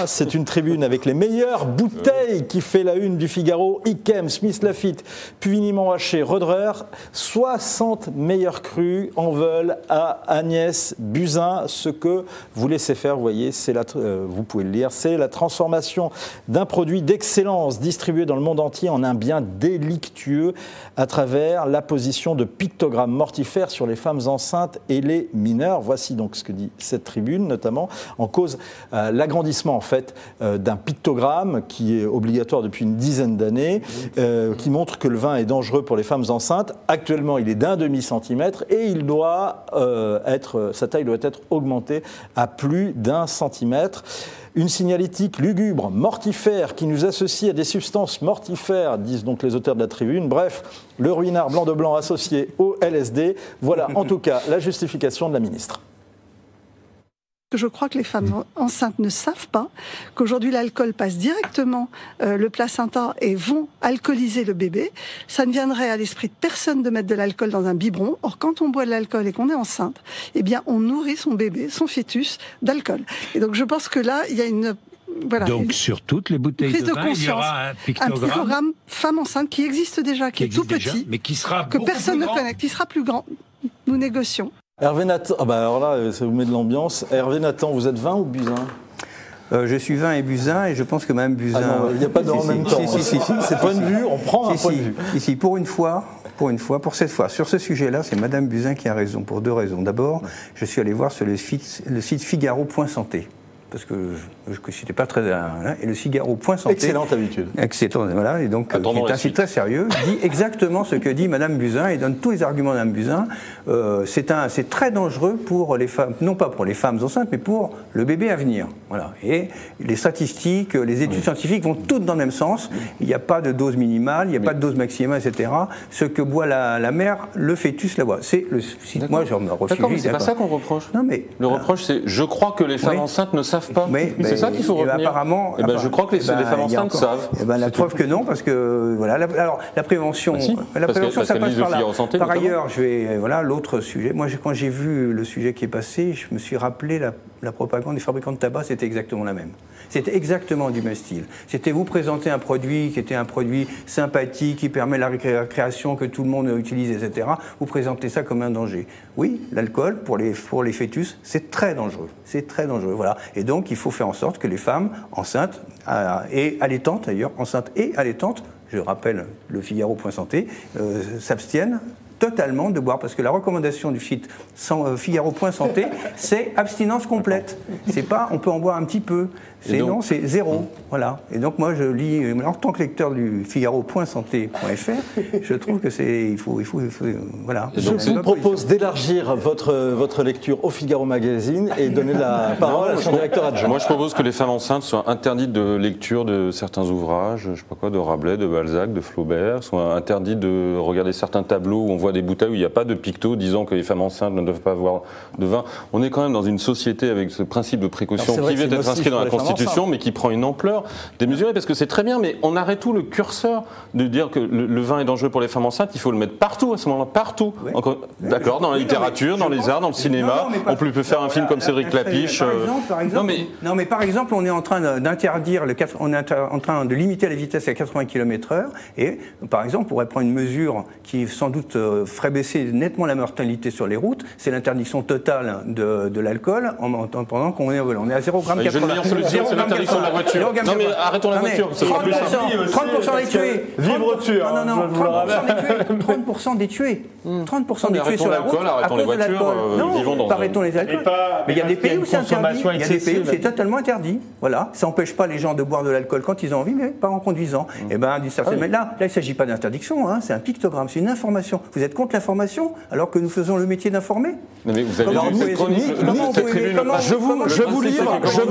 C'est une tribune avec les meilleures bouteilles qui fait la une du Figaro. Yquem, Smith Lafitte, Puvigny-Montrachet, Roederer. 60 meilleurs crus en veulent à Agnès Buzyn. Ce que vous laissez faire, vous voyez, vous pouvez le lire, c'est la transformation d'un produit d'excellence distribué dans le monde entier en un bien délictueux à travers l'apposition de pictogrammes mortifères sur les femmes enceintes et les mineurs. Voici donc ce que dit cette tribune, notamment en cause l'agrandissement en fait d'un pictogramme qui est obligatoire depuis une dizaine d'années, qui montre que le vin est dangereux pour les femmes enceintes. Actuellement, il est d'1 demi-centimètre et il doit sa taille doit être augmentée à plus d'1 centimètre. Une signalétique lugubre, mortifère, qui nous associe à des substances mortifères, disent donc les auteurs de la tribune. Bref, le ruinard blanc de blanc associé au LSD. Voilà en tout cas la justification de la ministre. Je crois que les femmes enceintes ne savent pas qu'aujourd'hui l'alcool passe directement le placenta et vont alcooliser le bébé. Ça ne viendrait à l'esprit de personne de mettre de l'alcool dans un biberon. Or, quand on boit de l'alcool et qu'on est enceinte, eh bien, on nourrit son bébé, son fœtus, d'alcool. Et donc, je pense que là, il y a une... Voilà, donc sur toutes les bouteilles de vin, il y aura un pictogramme femme enceinte qui existe déjà, qui est tout petit, mais qui sera que personne ne connaît, qui sera plus grand. Nous négocions. Hervé Nathan, alors là, ça vous met de l'ambiance. Hervé Nathan, vous êtes vin ou Buzyn ? Je suis vin et Buzyn, et je pense que Mme Buzyn... Ah non, il n'y a pas de en même temps. C'est point de vue, on prend un point de vue. Ici, pour cette fois, sur ce sujet-là, c'est Mme Buzyn qui a raison, pour deux raisons. D'abord, je suis allé voir sur le site Figaro.santé. Parce que je n'étais pas très... et le Figaro.santé... Excellente habitude. Excellent, voilà, et donc qui est un site très sérieux, dit exactement ce que dit Madame Buzyn, et donne tous les arguments de Madame Buzyn. C'est très dangereux pour les femmes, non pas pour les femmes enceintes, mais pour le bébé à venir. Voilà. Et les statistiques, les études scientifiques vont toutes dans le même sens. Il n'y a pas de dose minimale, il n'y a pas de dose maximale, etc. Ce que boit la mère, le fœtus la boit. C'est le site. Moi, je me refuse. D'accord, mais c'est pas ça qu'on reproche. Non, mais le reproche, c'est je crois que les femmes enceintes ne savent pas. C'est ça qu'il faut retenir. Apparemment, je crois que les femmes enceintes savent. La preuve que non, parce que voilà. Alors la prévention, ça passe par là. Par ailleurs, l'autre sujet. Moi, quand j'ai vu le sujet qui est passé, je me suis rappelé la propagande des fabricants de tabac. C'était exactement la même. C'était exactement du même style. C'était vous présenter un produit qui était un produit sympathique, qui permet la récréation, que tout le monde utilise, etc. Vous présentez ça comme un danger. Oui, l'alcool, pour les fœtus, c'est très dangereux. C'est très dangereux, voilà. Et donc, il faut faire en sorte que les femmes enceintes et allaitantes, d'ailleurs, enceintes et allaitantes, je rappelle le Figaro.santé, s'abstiennent totalement de boire, parce que la recommandation du site Figaro.santé, c'est abstinence complète. C'est pas, on peut en boire un petit peu. Non, c'est zéro. Voilà. Et donc moi, je lis, en tant que lecteur du Figaro.santé.fr, je trouve que il faut voilà. Je vous propose d'élargir votre lecture au Figaro Magazine et donner la parole à son directeur adjoint. Moi, je propose que les femmes enceintes soient interdites de lecture de certains ouvrages, je sais pas quoi, de Rabelais, de Balzac, de Flaubert, soient interdites de regarder certains tableaux où on voit des bouteilles où il n'y a pas de picto disant que les femmes enceintes ne doivent pas avoir de vin. On est quand même dans une société avec ce principe de précaution qui vient d'être inscrit dans la Constitution, mais qui prend une ampleur démesurée, parce que c'est très bien, mais on arrête tout le curseur de dire que le vin est dangereux pour les femmes enceintes. Il faut le mettre partout, à ce moment-là, partout. Oui. D'accord, dans la littérature, dans les arts, dans le cinéma. On peut faire un film comme Cédric Lapiche. Par exemple, on est en train d'interdire, on est en train de limiter la vitesse à 80 km/h, et par exemple, on pourrait prendre une mesure qui sans doute ferait baisser nettement la mortalité sur les routes, c'est l'interdiction totale de l'alcool pendant qu'on est au volant. On est à 0,80 g. C'est l'interdiction de la voiture. Non mais arrêtons la voiture, ce sera plus simple. 30% des tués. Vivre tuer. Non, 30% des tués. 30% des tués sur la route. Arrêtons les voitures, vivons dans arrêtons les alcools. Mais il y a des pays où c'est interdit. Il y a des pays où c'est totalement interdit. Voilà. Ça n'empêche pas les gens de boire de l'alcool quand ils ont envie, mais pas en conduisant. Et bien, d'une certaine manière, là, il ne s'agit pas d'interdiction, c'est un pictogramme, c'est une information. Vous êtes contre l'information alors que nous faisons le métier d'informer? Mais vous avez lu cette chronique, je vous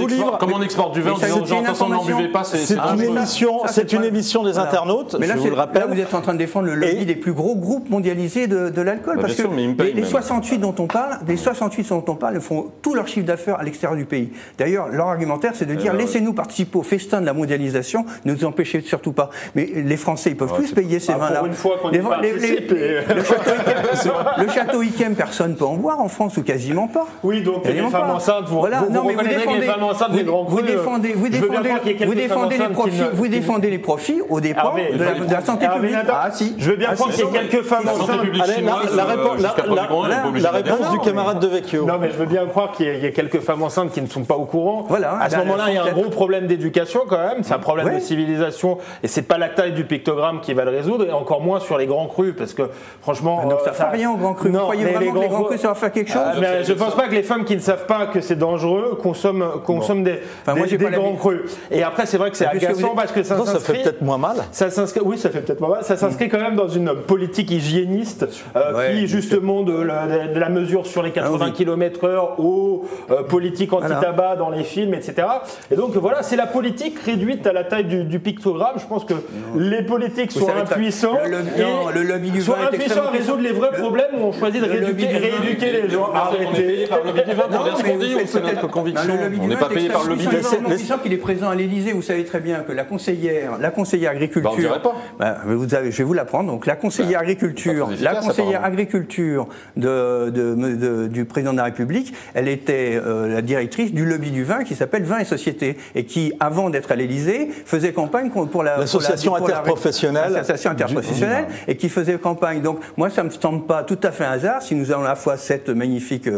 livre. Comment on exporte du vin en disant aux gens, attention, n'en buvez pas, c'est une émission des internautes, mais là, je vous le rappelle. Là, vous êtes en train de défendre le lobby des plus gros groupes mondialisés de l'alcool. Parce que les 68 dont on parle, ils font tout leur chiffre d'affaires à l'extérieur du pays. D'ailleurs, leur argumentaire, c'est de dire, laissez-nous participer au festin de la mondialisation, ne nous empêchez surtout pas. Mais les Français, ils peuvent plus se payer ces vins-là. Pour une fois qu'on y participe. Le le château Yquem, personne ne peut en boire en France, ou quasiment pas. Oui, donc les femmes enceintes, vous reconnaissez les femmes enceintes des grands crus. Vous défendez les profits au dépens de la santé publique. Ah si. Je veux bien croire qu'il y a quelques femmes enceintes. La réponse du camarade de Vecchio. Non, mais je veux bien croire qu'il y a quelques femmes enceintes qui ne sont pas au courant. Voilà. À ce moment-là, il y a un gros problème d'éducation quand même. C'est un problème de civilisation, et c'est pas la taille du pictogramme qui va le résoudre, et encore moins sur les grands crus, parce que franchement, donc ça ne fait rien aux grands crus. Vous croyez vraiment que les grands crus ça va faire quelque chose? Mais je pense pas que les femmes qui ne savent pas que c'est dangereux consomment des grands crus. Et après, c'est vrai que c'est agaçant parce que ça fait peut-être moins mal. Oui, ça fait peut-être moins mal. Ça s'inscrit quand même dans une politique hygiéniste qui justement de la mesure sur les 80 km/h aux politiques anti-tabac dans les films, etc. Et donc voilà, c'est la politique réduite à la taille du pictogramme. Je pense que les politiques sont impuissants à résoudre les vrais problèmes où on choisit de rééduquer les gens. Arrêtez par le lobby du vin pour dire ce qu'on dit ou c'est notre conviction? On n'est pas payé par le lobby du vin. C'est sûr qu'il est présent à l'Élysée. Vous savez très bien que la conseillère agriculture. On dirait pas. Je vais vous l'apprendre. Donc la conseillère agriculture, du président de la République, elle était la directrice du lobby du vin qui s'appelle Vin et Société, et qui, avant d'être à l'Élysée, faisait campagne pour l'association interprofessionnelle, et qui faisait campagne. Donc moi, ça me semble pas tout à fait un hasard si nous avons à la fois cette magnifique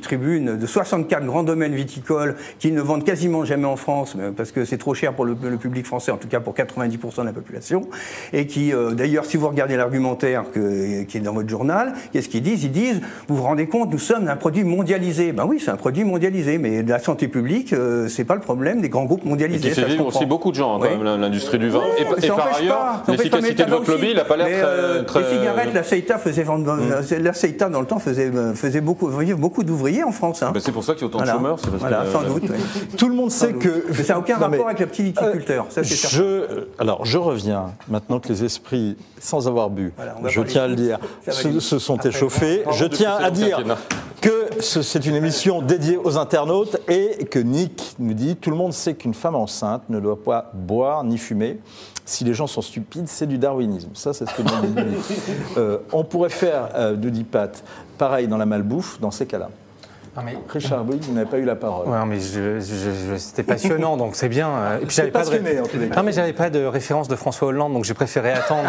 tribune de 64 grands domaines viticoles qui ne vendent quasiment jamais en France parce que c'est trop cher pour le public français, en tout cas pour 90% de la population, et qui, d'ailleurs, si vous regardez l'argumentaire qui est dans votre journal, qu'est-ce qu'ils disent? Ils disent, vous vous rendez compte, nous sommes un produit mondialisé. Ben oui, c'est un produit mondialisé, mais de la santé publique, c'est pas le problème des grands groupes mondialisés. Et qui fait vivre aussi beaucoup de gens, quand même, l'industrie du vin. Et par ailleurs, l'efficacité de votre lobby, il n'a pas l'air très... Les cigarettes, la CETA faisait vendre... La CETA, dans le temps, faisait vivre beaucoup d'ouvriers en France. Hein. C'est pour ça qu'il y a autant de chômeurs. Sans doute. Tout le monde sait que... Mais ça n'a aucun rapport avec le petit viticulteur. Alors, je reviens, maintenant que les esprits, sans avoir bu, je tiens à le dire, se sont échauffés. Je tiens à dire que c'est une émission dédiée aux internautes et que Nick nous dit, tout le monde sait qu'une femme enceinte ne doit pas boire ni fumer. Si les gens sont stupides, c'est du darwinisme. Ça, c'est ce que nous dit. On pourrait faire de Dipat pareil dans la malbouffe, dans ces cas-là. Richard Bouygues, vous n'avez pas eu la parole. Ouais, mais c'était passionnant, donc c'est bien. Et puis j'avais pas de référence de François Hollande, donc j'ai préféré attendre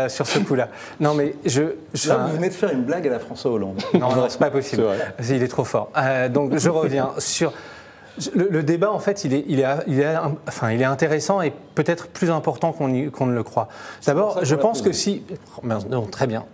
sur ce coup-là. Non, mais là, vous venez de faire une blague à la François Hollande. Non, c'est pas possible. Il est trop fort. Donc je reviens sur. Le débat, en fait, il est intéressant et peut-être plus important qu'on ne le croit. D'abord, je pense que si... Non, très bien.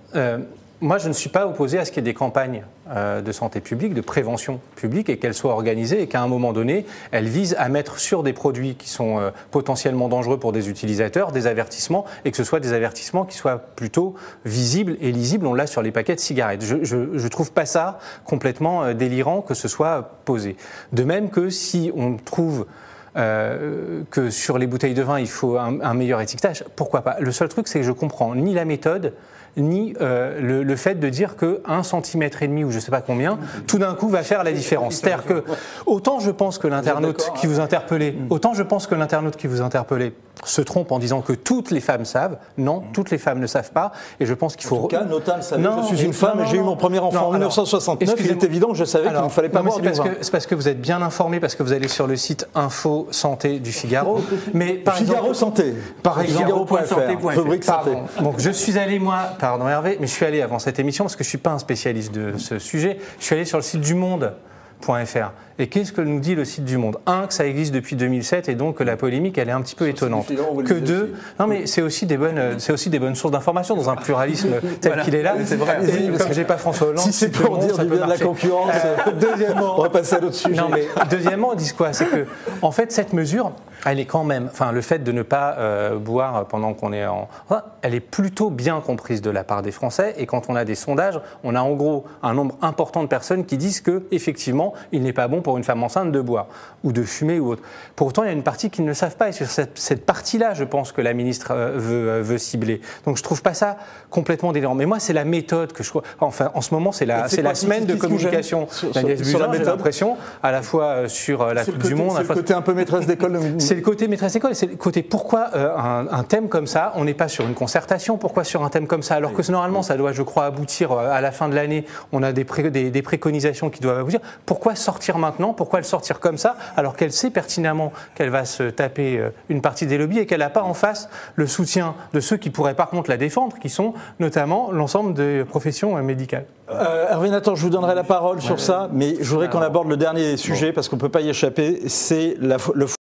Moi, je ne suis pas opposé à ce qu'il y ait des campagnes de santé publique, de prévention publique, et qu'elles soient organisées et qu'à un moment donné, elles visent à mettre sur des produits qui sont potentiellement dangereux pour des utilisateurs des avertissements, et que ce soit des avertissements qui soient plutôt visibles et lisibles. On l'a sur les paquets de cigarettes. Je ne trouve pas ça complètement délirant que ce soit posé. De même que si on trouve que sur les bouteilles de vin, il faut un meilleur étiquetage, pourquoi pas? Le seul truc, c'est que je comprends ni la méthode, ni le fait de dire que 1,5 cm ou je ne sais pas combien, tout d'un coup va faire la différence. C'est-à-dire que autant je pense que l'internaute qui vous interpellait, se trompe en disant que toutes les femmes savent. Non, toutes les femmes ne savent pas. Et je pense qu'il faut... En tout cas, Notin le savait. Je suis une femme et j'ai eu mon premier enfant en 1969. Il est évident que je savais qu'il ne fallait pas boire du vin. C'est parce que vous êtes bien informé, parce que vous allez sur le site Info Santé du Figaro. Mais par Figaro Santé. Par exemple, Figaro.fr. Rubrique santé. Donc je suis allé, moi, pardon Hervé, mais je suis allé avant cette émission parce que je ne suis pas un spécialiste de ce sujet. Je suis allé sur le site du Monde.fr. Et qu'est-ce que nous dit le site du Monde? Un, que ça existe depuis 2007 et donc que la polémique, elle est un petit peu étonnante. Que deux, non mais c'est aussi des bonnes sources d'information dans un pluralisme tel qu'il est là. C'est vrai. Parce que j'ai pas François Hollande. Si c'est pour dire du bien de la concurrence. Deuxièmement, on va passer à d'autres sujets. Non mais deuxièmement, ils disent quoi? C'est que en fait cette mesure, elle est quand même, le fait de ne pas boire pendant qu'on est elle est plutôt bien comprise de la part des Français. Et quand on a des sondages, on a en gros un nombre important de personnes qui disent que effectivement effectivement, il n'est pas bon pour une femme enceinte de boire ou de fumer ou autre. Pour autant, il y a une partie qui ne le savent pas et sur cette partie-là, je pense que la ministre veut cibler. Donc je ne trouve pas ça complètement délirant. Mais moi, c'est la méthode que je crois. Enfin, en ce moment, c'est la semaine de communication d'Agnès Buzyn, j'ai l'impression, à la fois sur la Coupe du Monde. C'est le côté un peu maîtresse d'école. C'est le côté maîtresse d'école. C'est le côté pourquoi un thème comme ça, on n'est pas sur une concertation. Pourquoi sur un thème comme ça, alors que normalement, ça doit, je crois, aboutir à la fin de l'année. On a des préconisations qui doivent aboutir. Pourquoi sortir maintenant? Pourquoi le sortir comme ça, alors qu'elle sait pertinemment qu'elle va se taper une partie des lobbies et qu'elle n'a pas en face le soutien de ceux qui pourraient par contre la défendre, qui sont notamment l'ensemble des professions médicales. Hervé Nathan, je vous donnerai la parole sur ça, mais je voudrais qu'on aborde le dernier sujet, parce qu'on ne peut pas y échapper, c'est le